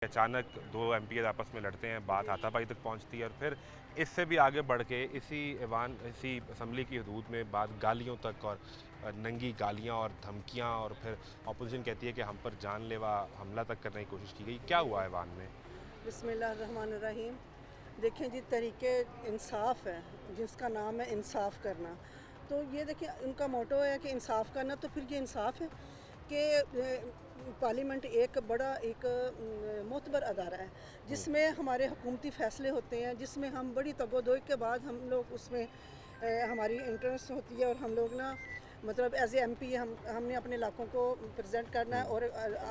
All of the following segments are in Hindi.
अचानक दो एमपीएस आपस में लड़ते हैं, बात हाथापाई तक पहुंचती है और फिर इससे भी आगे बढ़ के इसी असम्बली की हदूद में बात गालियों तक और नंगी गालियां और धमकियां और फिर अपोजिशन कहती है कि हम पर जानलेवा हमला तक करने की कोशिश की गई। क्या हुआ ऐवान में? बिस्मिल्लाहिर्रहमानिर्रहीम। देखें जी, तरीके इंसाफ है जिसका नाम है इंसाफ करना। तो ये देखिए, उनका मोटो है कि इंसाफ करना, तो फिर ये इंसाफ है कि पार्लियामेंट एक बड़ा मोतबर अदारा है जिसमें हमारे हुकूमती फ़ैसले होते हैं, जिसमें हम बड़ी तगोदोई के बाद हम लोग उसमें हमारी इंटरेस्ट होती है और हम लोग ना मतलब एज ए एमपी हमने अपने इलाकों को प्रेजेंट करना है और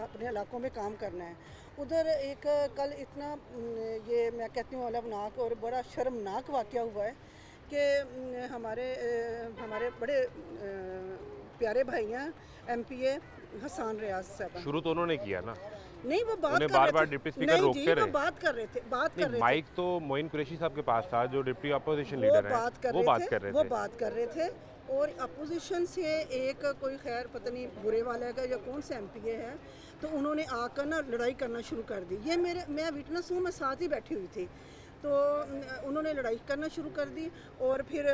अपने इलाकों में काम करना है। उधर एक कल इतना ये मैं कहती हूँ अलवनाक और बड़ा शर्मनाक वाक़या हुआ है कि हमारे बड़े प्यारे भाई हैं एमपीए हसन रियाज साहब। शुरू तो उन्होंने किया ना? नहीं, वो बात कर बार रहे थे। डिप्टी स्पीकर रोकते रहे। बात कर रहे थे। माइक तो मोइन कुरैशी साहब के पास था जो डिप्टी अपोजिशन लीडर हैं, वो बात कर रहे थे और अपोजिशन से एक कोई खैर पता नहीं बुरे वाला का या कौन से एमपीए है, तो उन्होंने आकर ना लड़ाई करना शुरू कर दी। ये मैं विटनेस हूँ, मैं साथ ही बैठी हुई थी। तो उन्होंने लड़ाई करना शुरू कर दी और फिर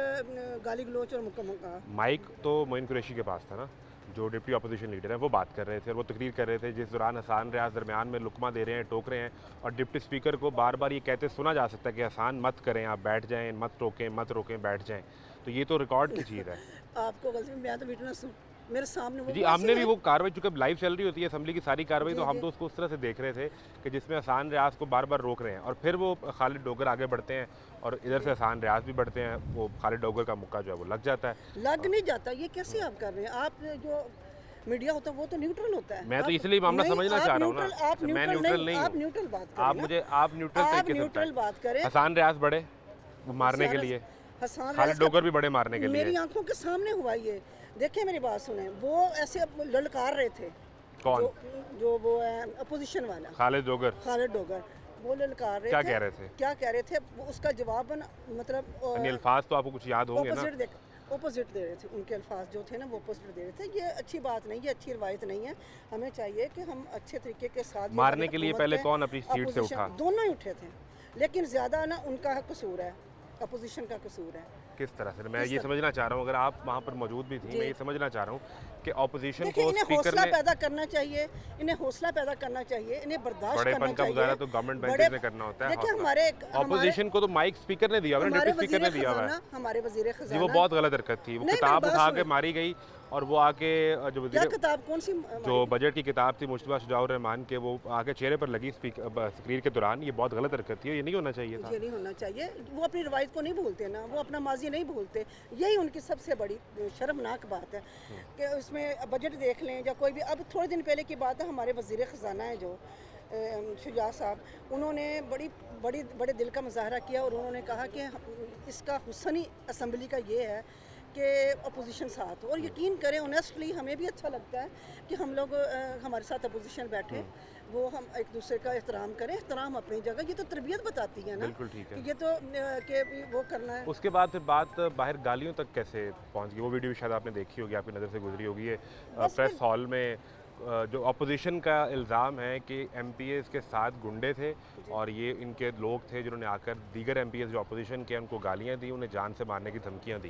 गाली गलोच और मुक्का। माइक तो मोइन कुरैशी के पास था ना, जो डिप्टी अपोजिशन लीडर हैं, वो बात कर रहे थे और वो तकरीर कर रहे थे जिस दौरान हसन रियाज दरमियान में लुकमा दे रहे हैं, टोक रहे हैं और डिप्टी स्पीकर को बार बार ये कहते सुना जा सकता है कि हसन मत करें, आप बैठ जाएं, मत रोकें, बैठ जाएं। तो ये तो रिकॉर्ड की चीज़ है। आपको गलती, मैं तो विटनेस हूँ, मेरे सामने वो जी, हमने भी वो कार्रवाई, चूँकि लाइव चल रही होती है असम्बली की सारी कार्रवाई, तो हम तो उसको उस तरह से देख रहे थे कि जिसमें हसन रियाज को बार बार रोक रहे हैं और फिर वो खालिद डोगर आगे बढ़ते हैं और इधर से हसन रियाज भी बढ़ते हैं, वो खालिद डोगर का मुक्का जो है वो लग जाता है। लग नहीं जाता, ये कैसे आप कर रहे हैं? आप जो मीडिया होता है वो तो न्यूट्रल होता है। मैं तो इसलिए मामला समझना चाह रहा हूँ ना। मैं न्यूट्रल नहीं, आप न्यूट्रल बात करें। आप न्यूट्रल बात करें। हसन रियाज बढ़े मारने के लिए, खालिद डोगर भी बड़े मारने के लिए। मेरी आंखों के सामने हुआ ये। देखिए, मेरी बात सुने, वो ऐसे ललकार रहे थे। कौन? जो वो है अपोजिशन वाला, खालिद डोगर। वो ललकार रहे थे। क्या कह रहे थे? उसका जवाब मतलब अल्फाज तो आपको कुछ याद होंगे ना? ऑपोजिट दे रहे थे। उनके अल्फाज जो थे ना वो ऑपोजिट दे रहे थे। ये अच्छी बात नहीं है, अच्छी रवायत नहीं है। हमें चाहिए कि हम अच्छे तरीके के साथ मारने के लिए पहले कौन अपनी सीट से उठा? दोनों ही उठे थे, लेकिन ज़्यादा ना उनका कसूर है, अपोजिशन का कसूर है। किस तरह से? मैं ये समझना चाह रहा हूँ, अगर आप वहाँ पर मौजूद भी थी, मैं ये समझना चाह रहा हूँ कि ऑपोजिशन को इन्हें हौसला पैदा करना चाहिए, इन्हें बर्दाश्त करना चाहिए। तो गवर्नमेंट बेंचेस में करना होता है। देखिए, हमारे ऑपोजिशन को तो माइक स्पीकर ने दिया, डिप्टी स्पीकर ने दिया हुआ है। हमारे वजीर खजाना, वो बहुत गलत हरकत थी। वो किताब उठा के मारी गई और वो आके जो किताब कौन सी, जो बजट की किताब थी मुश्तबा शुजाउर रहमान के, वो आके चेहरे पर लगी तकरीर के दौरान। ये बहुत गलत हरकत थी, ये नहीं होना चाहिए था। ये नहीं होना चाहिए। वो अपनी रवायत को नहीं भूलते ना, वो अपना माजी नहीं भूलते। यही उनकी सबसे बड़ी शर्मनाक बात है कि उसमें बजट देख लें या कोई भी। अब थोड़े दिन पहले की बात है, हमारे वज़ीर ख़जाना है जो शुजा साहब, उन्होंने बड़े दिल का मुजाहरा किया और उन्होंने कहा कि इसका हुस्न असम्बली का ये है कि अपोजिशन साथ हो। और यकीन करें, ऑनेस्टली हमें भी अच्छा लगता है कि हम लोग हमारे साथ अपोजिशन बैठे, वो हम एक दूसरे का एहतराम करें। एहतराम अपनी जगह, ये तो तरबियत बताती है ना। बिल्कुल ठीक है। ये तो कि वो करना है। उसके बाद फिर बात बाहर गालियों तक कैसे पहुंच गई? वो वीडियो भी शायद आपने देखी होगी, आपकी नज़र से गुजरी होगी। ये प्रेस हॉल में जो अपोजिशन का इल्ज़ाम है कि एमपीएस के साथ गुंडे थे और ये इनके लोग थे जिन्होंने आकर दीगर एमपीएस जो अपोजिशन के उनको गालियाँ दी, उन्हें जान से मारने की धमकियाँ दी।